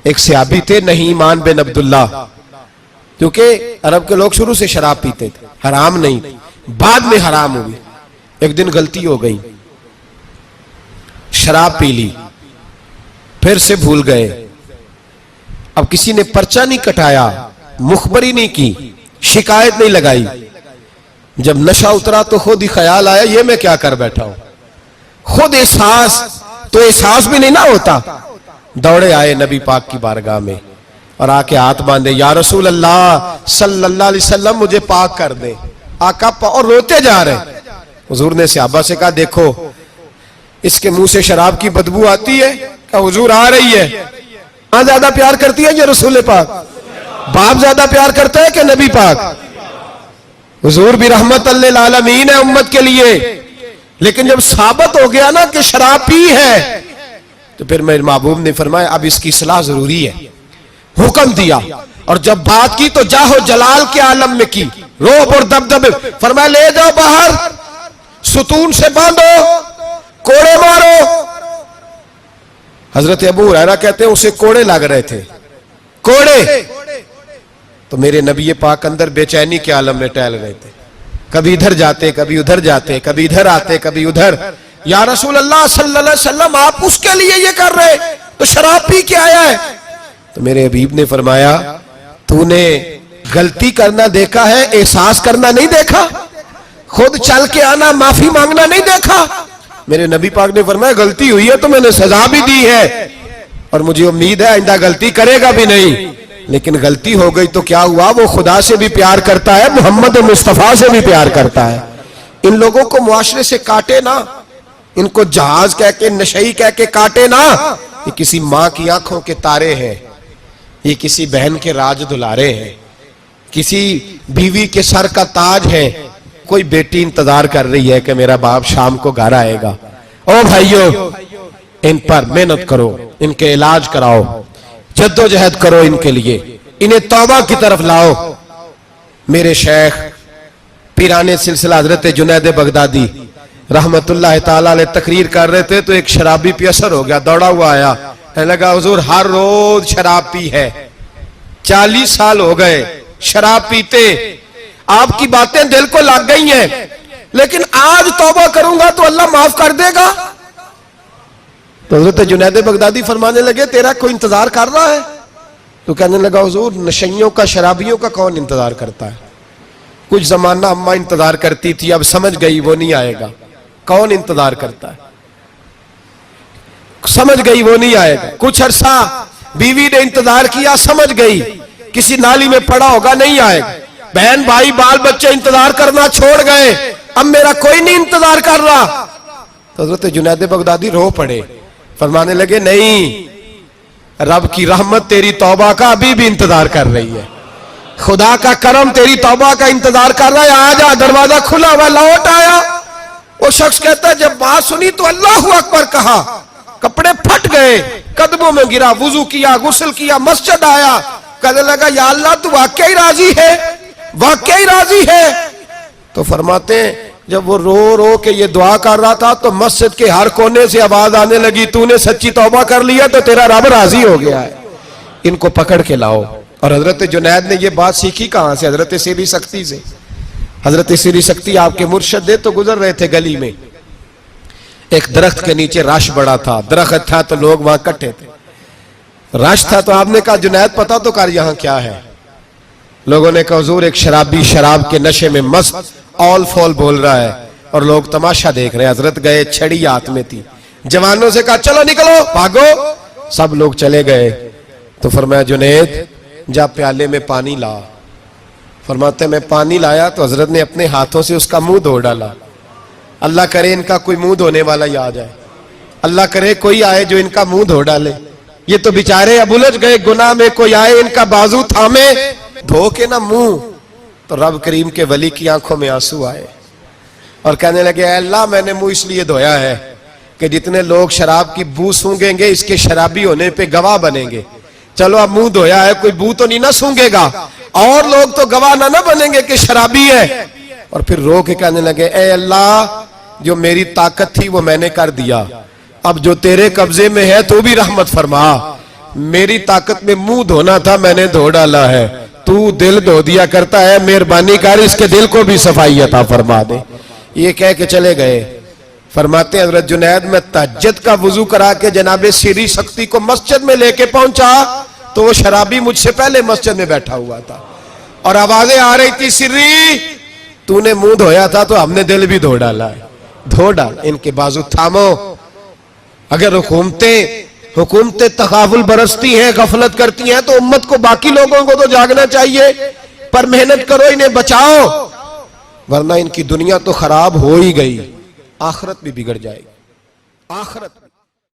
ایک صحابی تھے نعیمان بن عبداللہ، کیونکہ عرب کے لوگ شروع سے شراب پیتے تھے، حرام نہیں، بعد میں حرام ہوئی۔ ایک دن غلطی ہو گئی، شراب پی لی، پھر سے بھول گئے۔ اب کسی نے پرچہ نہیں کٹایا، مخبری نہیں کی، شکایت نہیں لگائی۔ جب نشہ اترا تو خود ہی خیال آیا یہ میں کیا کر بیٹھا ہوں، خود احساس بھی نہیں نہ ہوتا۔ دوڑے آئے نبی پاک کی بارگاہ میں اور آ کے ہاتھ باندھے، یا رسول اللہ صلی اللہ علیہ وسلم مجھے پاک کر دے۔ آقا اور روتے جا رہے۔ حضور نے صحابہ سے کہا دیکھو اس کے منہ سے شراب کی بدبو آتی ہے؟ کہا حضور آ رہی ہے۔ ماں زیادہ پیار کرتی ہے یا رسول پاک؟ باپ زیادہ پیار کرتا ہے کہ نبی پاک؟ حضور بھی رحمت للعالمین ہے امت کے لیے، لیکن جب ثابت ہو گیا نا کہ شراب پی ہے تو پھر میرے محبوب نے فرمایا اب اس کی اصلاح ضروری ہے، حکم دیا۔ اور جب بات کی تو جاہو جلال کے عالم میں کی، روب اور دبدبے، فرمایا لے جاؤ باہر، ستون سے باندھو، کوڑے مارو۔ حضرت ابو ہریرہ کہتے ہیں اسے کوڑے لگ رہے تھے، کوڑے۔ تو میرے نبی پاک اندر بے چینی کے عالم میں ٹہل رہے تھے، کبھی ادھر جاتے کبھی ادھر جاتے، کبھی ادھر آتے کبھی ادھر۔ یا رسول اللہ صلی اللہ علیہ وسلم آپ اس کے لیے یہ کر رہے تو شراب پی کے آیا ہے۔ تو میرے حبیب نے فرمایا تو نے غلطی کرنا دیکھا ہے، احساس کرنا نہیں دیکھا، خود چل کے آنا معافی مانگنا نہیں دیکھا؟ میرے نبی پاک نے فرمایا غلطی ہوئی ہے تو میں نے سزا بھی دی ہے اور مجھے امید ہے آئندہ غلطی کرے گا بھی نہیں، لیکن غلطی ہو گئی تو کیا ہوا، وہ خدا سے بھی پیار کرتا ہے، محمد مصطفیٰ سے بھی پیار کرتا ہے۔ ان لوگوں کو معاشرے سے کاٹے نہ، ان کو جہاز کہہ کے نشئی کہہ کے کاٹے نہ۔ یہ کسی ماں کی آنکھوں کے تارے ہیں، یہ کسی بہن کے راج دلارے ہیں، کسی بیوی کے سر کا تاج ہے۔ کوئی بیٹی انتظار کر رہی ہے کہ میرا باپ شام کو گھر آئے گا۔ او بھائیو ان پر محنت کرو، ان کے علاج کراؤ، جد و جہد کرو ان کے لیے، انہیں توبہ کی طرف لاؤ۔ میرے شیخ پیرانے سلسلہ حضرت جنید بغدادی رحمت اللہ تعالیٰ علیہ تقریر کر رہے تھے تو ایک شرابی پہ اثر ہو گیا، دوڑا ہوا آیا، کہنے لگا حضور ہر روز شراب پی ہے، 40 سال ہو گئے شراب پیتے، آپ کی باتیں دل کو لگ گئی ہیں، لیکن آج توبہ کروں گا تو اللہ معاف کر دے گا۔ تو حضرت جنید بغدادی فرمانے لگے تیرا کوئی انتظار کر رہا ہے؟ تو کہنے لگا حضور نشئیوں کا شرابیوں کا کون انتظار کرتا ہے؟ کچھ زمانہ اماں انتظار کرتی تھی، اب سمجھ گئی وہ نہیں آئے گا۔ کون انتظار کرتا ہے؟ سمجھ گئی وہ نہیں آئے گا۔ کچھ عرصہ بیوی نے انتظار کیا، سمجھ گئی کسی نالی میں پڑا ہوگا نہیں آئے گا۔ بہن بھائی بال بچے انتظار کرنا چھوڑ گئے، اب میرا کوئی نہیں انتظار کر رہا۔ تو حضرت جنید بغدادی رو پڑے، فرمانے لگے نہیں، رب کی رحمت تیری توبہ کا ابھی بھی انتظار کر رہی ہے، خدا کا کرم تیری توبہ کا انتظار کر رہا ہے، آجا دروازہ کھلا ہوا، لوٹ آیا۔ وہ شخص کہتا ہے جب بات سنی تو اللہ اکبر کہا، کپڑے پھٹ گئے، قدموں میں گرا، وضو کیا، غسل کیا، مسجد آیا، کہنے لگا یا اللہ تو واقعی راضی ہے، واقعی راضی ہے؟ تو فرماتے ہیں جب وہ رو رو کے یہ دعا کر رہا تھا تو مسجد کے ہر کونے سے آواز آنے لگی تو نے سچی توبہ کر لیا تو تیرا رب راضی ہو گیا ہے، ان کو پکڑ کے لاؤ۔ اور حضرت جنید نے یہ بات سیکھی کہاں سے؟ حضرت سیری سکتی سے۔ حضرت سیری سکتی آپ کے مرشد دے تو گزر رہے تھے گلی میں، ایک درخت کے نیچے رش بڑا تھا، درخت تھا تو لوگ وہاں کٹھے تھے، رش تھا تو آپ نے کہا جنید پتہ تو کر یہاں کیا ہے؟ لوگوں نے کہا حضور ایک شرابی شراب کے نشے میں مست اول فول بول رہا ہے اور لوگ تماشا دیکھ رہے ہیں۔ حضرت گئے، چھڑی ہاتھ میں تھی، جوانوں سے کہا چلو نکلو بھاگو، سب لوگ چلے گئے۔ تو فرمایا جنید جا پیالے میں پانی لا۔ فرماتے میں پانی لایا تو حضرت نے اپنے ہاتھوں سے اس کا منہ دھو ڈالا۔ اللہ کرے ان کا کوئی منہ دھونے والا ہی آ جائے، اللہ کرے کوئی آئے جو ان کا منہ دھو ڈالے، یہ تو بیچارے اب الجھ گئے گناہ میں، کوئی آئے ان کا بازو تھامے دھو کے نہ منہ۔ تو رب کریم کے ولی کی آنکھوں میں آنسو آئے اور کہنے لگے اے اللہ میں نے منہ اس لیے دھویا ہے کہ جتنے لوگ شراب کی بو سونگیں گے اس کے شرابی ہونے پہ گواہ بنیں گے۔ چلو اب منہ دھویا ہے، کوئی بو تو نہیں نہ سونگے گا، اور لوگ تو گواہ نہ بنیں گے کہ شرابی ہے۔ اور پھر رو کے کہنے لگے اے اللہ جو میری طاقت تھی وہ میں نے کر دیا، اب جو تیرے قبضے میں ہے تو بھی رحمت فرما، میری طاقت میں منہ دھونا تھا میں نے دھو ڈالا ہے, تو دل دھو دیا کرتا ہے, مہربانی کر اس کے دل کو بھی صفائی عطا فرما دے. یہ کہہ کے چلے گئے. فرماتے ہیں حضرت جنید میں تہجد کا وضو کرا کے جناب سری سختی کو مسجد میں لے کے پہنچا تو وہ شرابی مجھ سے پہلے مسجد میں بیٹھا ہوا تھا اور آوازیں آ رہی تھی, سری تو نے منہ دھویا تھا تو ہم نے دل بھی دھو ڈالا ہے, دھو ڈال. ان کے بازو تھامو. اگر حکومتیں تغافل برستی ہیں, غفلت کرتی ہیں, تو امت کو, باقی لوگوں کو تو جاگنا چاہیے, پر محنت کرو, انہیں بچاؤ, ورنہ ان کی دنیا تو خراب ہو ہی گئی, آخرت بھی بگڑ جائے گی. آخرت